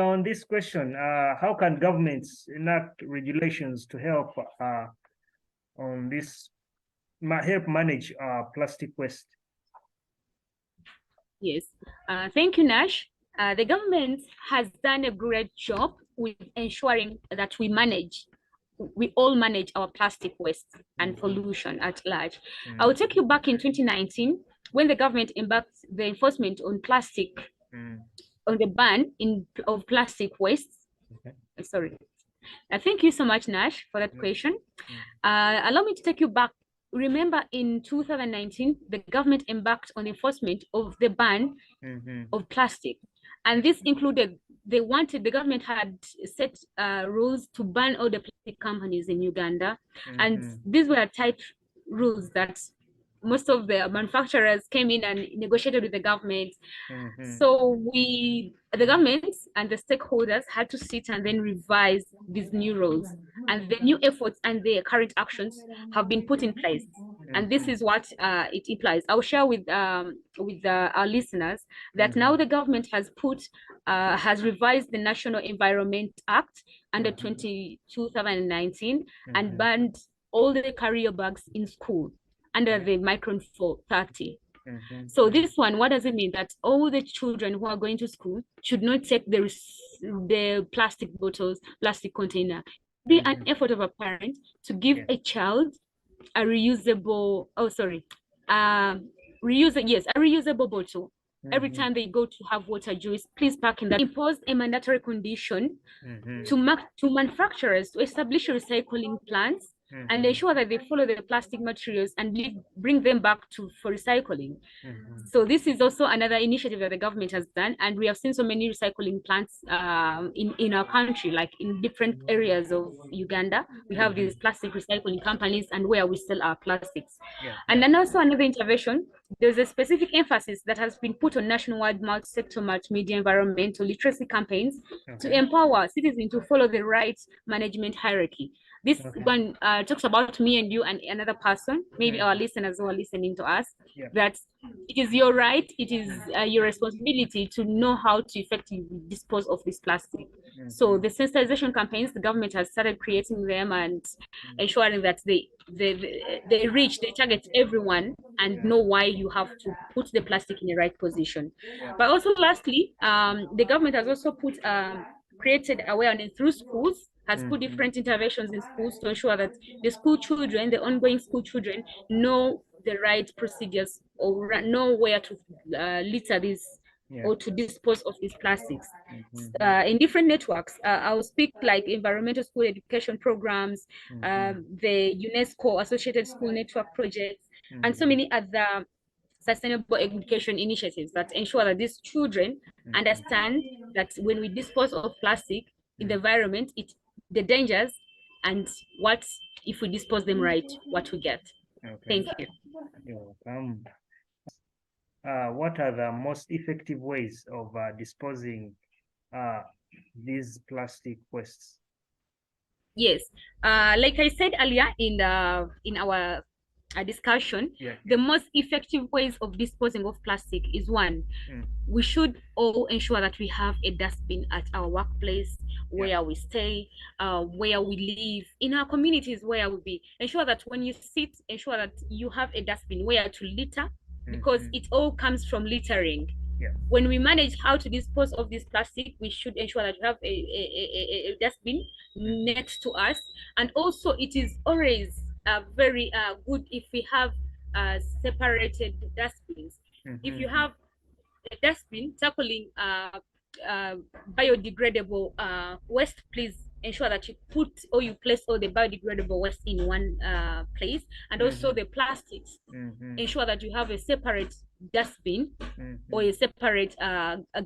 On this question, how can governments enact regulations to help on this, help manage plastic waste? Yes, thank you, Nash. The government has done a great job with ensuring that we all manage our plastic waste and pollution at large. I will take you back in 2019 when the government embarked the enforcement on plastic, on the ban of plastic waste. Sorry. Thank you so much, Nash, for that question. Allow me to take you back. Remember, in 2019, the government embarked on enforcement of the ban of plastic. And this included, the government had set rules to ban all the plastic companies in Uganda. And these were tight rules that most of the manufacturers came in and negotiated with the government. So the government and the stakeholders had to sit and then revise these new rules. And the new efforts and the current actions have been put in place. And this is what it implies. I'll share with our listeners that now the government has revised the National Environment Act under 2019 and banned all the carrier bags in school under the Micron 430. So this one, what does it mean? That all the children who are going to school should not take the plastic bottles, plastic container. Be an effort of a parent to give a child a reusable, a reusable bottle. Every time they go to have water juice, please pack in that. Impose a mandatory condition to manufacturers to establish recycling plants and ensure that they follow the plastic materials and bring them back for recycling. So this is also another initiative that the government has done, and we have seen so many recycling plants in our country, like in different areas of Uganda. We have these plastic recycling companies and where we sell our plastics. And then also another intervention, there's a specific emphasis that has been put on nationwide multi-sector multimedia environmental literacy campaigns to empower citizens to follow the right management hierarchy. This one talks about me and you and another person, maybe our listeners who are listening to us, that it is your right, it is your responsibility to know how to effectively dispose of this plastic. So the sensitization campaigns, the government has started creating them and ensuring that they target everyone and know why you have to put the plastic in the right position. But also lastly, the government has also created awareness through schools, has put different interventions in schools to ensure that the school children, the ongoing school children, know the right procedures or know where to litter this or to dispose of these plastics. In different networks, I'll speak like environmental school education programs, the UNESCO associated school network projects, and so many other sustainable education initiatives that ensure that these children understand that when we dispose of plastic in the environment, the dangers and what if we dispose them right, what we get. Thank you. You're welcome. What are the most effective ways of disposing these plastic wastes? Yes, like I said earlier in our discussion, the most effective ways of disposing of plastic is one, we should all ensure that we have a dustbin at our workplace, where we stay, where we live, in our communities where we be. Ensure that when you sit, ensure that you have a dustbin where to litter, because it all comes from littering. When we manage how to dispose of this plastic, we should ensure that we have a dustbin next to us. And also it is always very good if we have separated dustbins. If you have a dustbin tackling biodegradable waste, please ensure that you place all the biodegradable waste in one place, and also the plastics. Ensure that you have a separate dustbin or a separate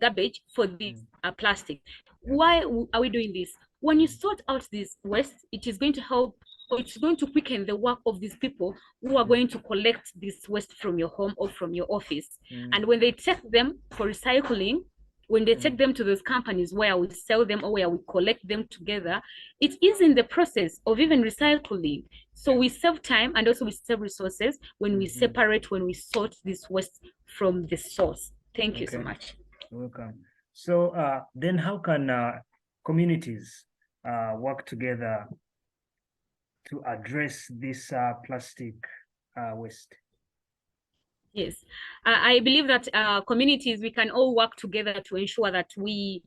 garbage for the plastic. Why are we doing this? When you sort out this waste, it is going to help, or it's going to quicken the work of these people who are going to collect this waste from your home or from your office. And when they take them for recycling, when they take them to those companies where we sell them or where we collect them together, it is in the process of even recycling. So we save time and also we save resources when we separate, when we sort this waste from the source. Thank you so much. Welcome. So then how can communities work together to address this plastic waste? Yes, I believe that communities, we can all work together to ensure that we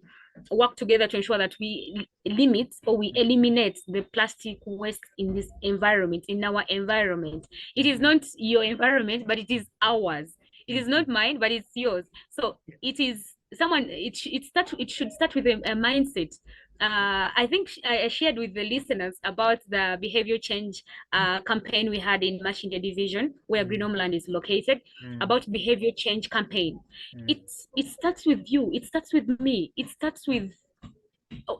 limit or we eliminate the plastic waste in this environment, in our environment. It is not your environment, but it is ours. It is not mine, but it's yours. So it is someone, it should start with a mindset. I think I shared with the listeners about the behavior change campaign we had in Mashinga Division, where Green Homeland is located, about behavior change campaign. It starts with you. It starts with me. It starts with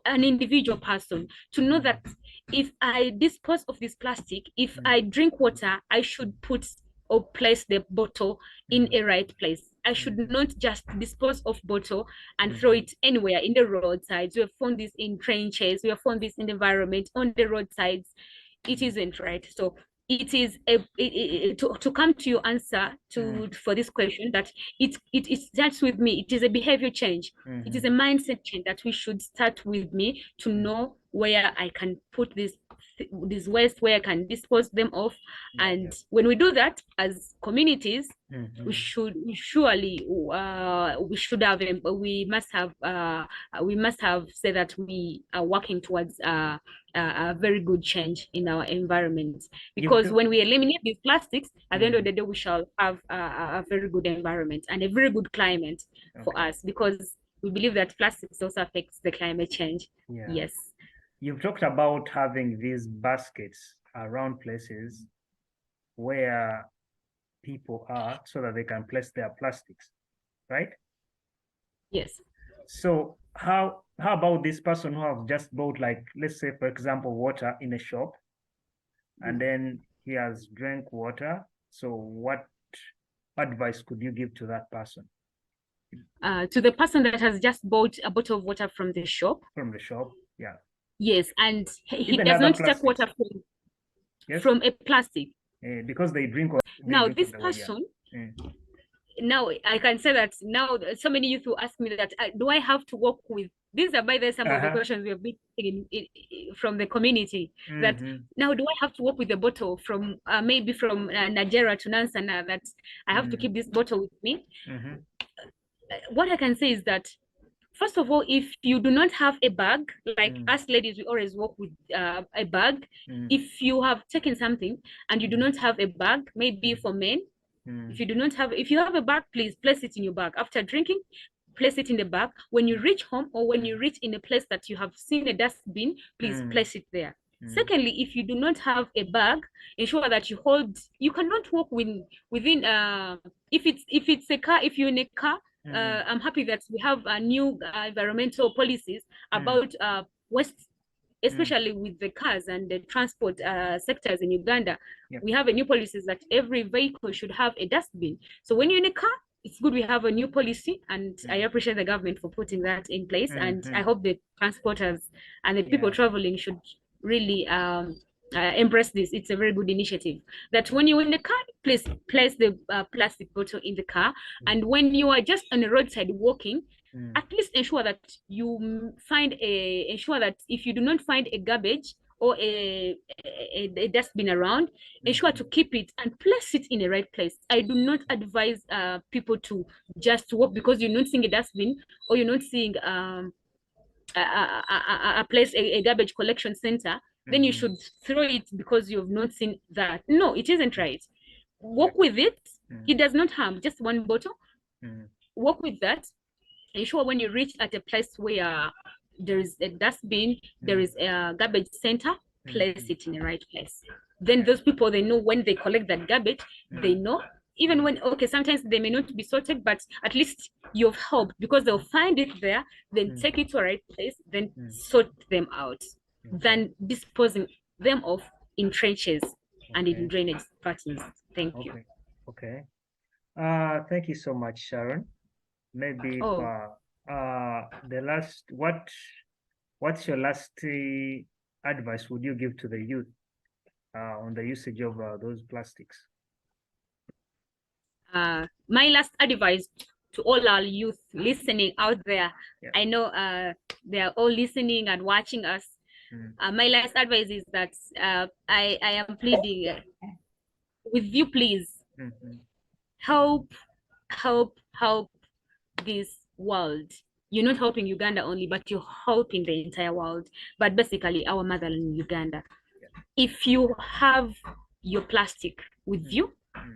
an individual person to know that if I dispose of this plastic, if I drink water, I should put or place the bottle in a right place. I should not just dispose of bottle and throw it anywhere in the roadsides. We have found this in trenches. We have found this in the environment on the roadsides. It isn't right. So it is to come to your answer to for this question, that it starts with me. It is a behavior change. It is a mindset change that we should start with me to know where I can put this waste, where I can dispose them of. And when we do that as communities, we should we must have said that we are working towards a very good change in our environment, because when we eliminate these plastics, at the end of the day, we shall have a very good environment and a very good climate for us, because we believe that plastics also affects the climate change. Yes. You've talked about having these baskets around places where people are so that they can place their plastics, right? Yes. So how about this person who have just bought, like, let's say, for example, water in a shop, and then he has drank water? So what advice could you give to that person? To the person that has just bought a bottle of water from the shop? From the shop, yeah. Yes, and he Even does other not take plastics. water from a plastic. Because they drink. Now, this person, now I can say that now so many youth will ask me that, do I have to work with, these are by the some of the questions we have been taking from the community, that now do I have to work with a bottle from maybe from Nigeria to Nansana, that I have to keep this bottle with me? What I can say is that, first of all, if you do not have a bag, like us ladies, we always work with a bag. If you have taken something and you do not have a bag, maybe for men, if you have a bag, please place it in your bag. After drinking, place it in the bag. When you reach home, or when you reach in a place that you have seen a dustbin, please place it there. Secondly, if you do not have a bag, ensure that you cannot walk within if it's a car, if you're in a car, I'm happy that we have new environmental policies about waste, especially with the cars and the transport sectors in Uganda. We have a new policies that every vehicle should have a dustbin. So when you're in a car, it's good we have a new policy, and I appreciate the government for putting that in place. And I hope the transporters and the people traveling should really embrace this. It's a very good initiative, that when you're in the car, please place the plastic bottle in the car. And when you are just on the roadside walking, at least ensure that ensure that if you do not find a garbage or a dustbin around, ensure to keep it and place it in the right place. I do not advise people to just walk because you're not seeing a dustbin, or you're not seeing a place, a garbage collection center. Then you should throw it because you've not seen that. No, it isn't right. Walk with it. It does not harm. Just one bottle. Walk with that. Ensure when you reach at a place where there is a dustbin, there is a garbage center, place it in the right place. Then those people, they know when they collect that garbage, they know, even when, okay, sometimes they may not be sorted, but at least you've helped, because they'll find it there, then take it to the right place, then sort them out, than disposing them off in trenches and in drainage patterns. Thank you. Okay. Thank you so much, Sharon. Maybe the last, what's your last advice would you give to the youth on the usage of those plastics? My last advice to all our youth listening out there. Yeah. I know they are all listening and watching us. My last advice is that I am pleading with you, please help this world. You're not helping Uganda only, but you're helping the entire world, but basically our motherland Uganda. If you have your plastic with you,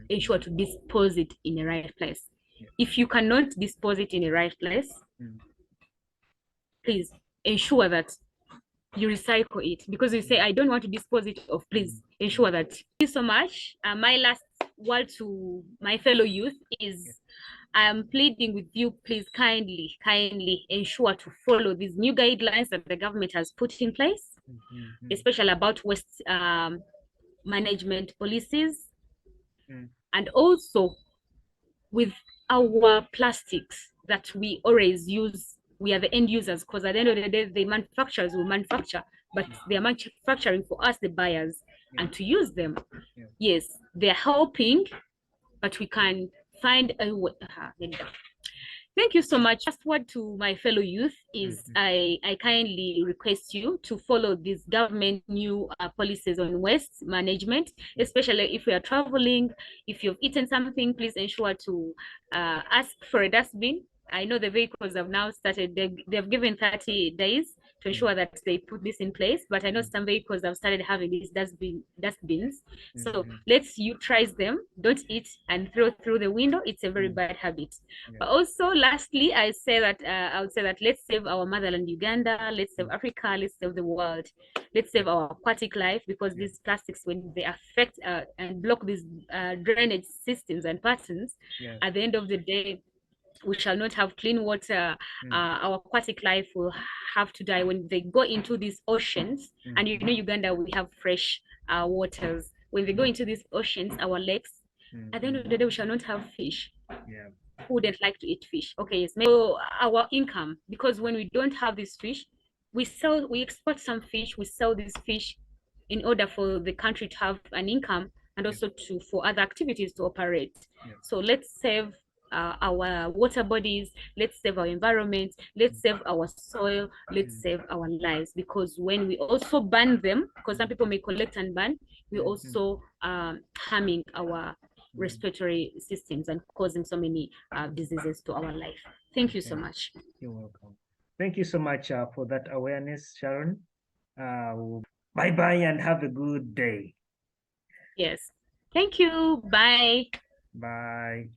ensure to dispose it in the right place. If you cannot dispose it in the right place, please ensure that you recycle it, because you say I don't want to dispose it of. Please ensure that. Thank you so much. My last word to my fellow youth is I am pleading with you, please kindly ensure to follow these new guidelines that the government has put in place, especially about waste management policies, and also with our plastics that we always use. We are the end users, because at the end of the day, the manufacturers will manufacture, but they are manufacturing for us, the buyers, and to use them. Yes, they're helping, but we can find a way. Thank you so much. Last word to my fellow youth is I kindly request you to follow these government new policies on waste management, especially if we are traveling. If you've eaten something, please ensure to ask for a dustbin. I know the vehicles have now started, they've given 30 days to ensure that they put this in place, but I know some vehicles have started having these dustbins. So let's utilize them. Don't eat and throw through the window. It's a very bad habit. But also, lastly, I would say that let's save our motherland Uganda, let's save Africa, let's save the world, let's save our aquatic life, because these plastics, when they affect and block these drainage systems and patterns, at the end of the day, we shall not have clean water. Our aquatic life will have to die when they go into these oceans. And you know, Uganda, we have fresh waters. When they go into these oceans, our lakes, at the end of the day, we shall not have fish. Who wouldn't like to eat fish? Okay, yes. So our income, because when we don't have this fish, we export some fish, we sell this fish in order for the country to have an income, and also for other activities to operate. So let's save our water bodies, let's save our environment, let's save our soil, let's save our lives, because when we also burn them, because some people may collect and burn, we also harming our respiratory systems and causing so many diseases to our life. Thank you so much. You're welcome. Thank you so much for that awareness, Sharon. Bye-bye and have a good day. Yes. Thank you. Bye. Bye.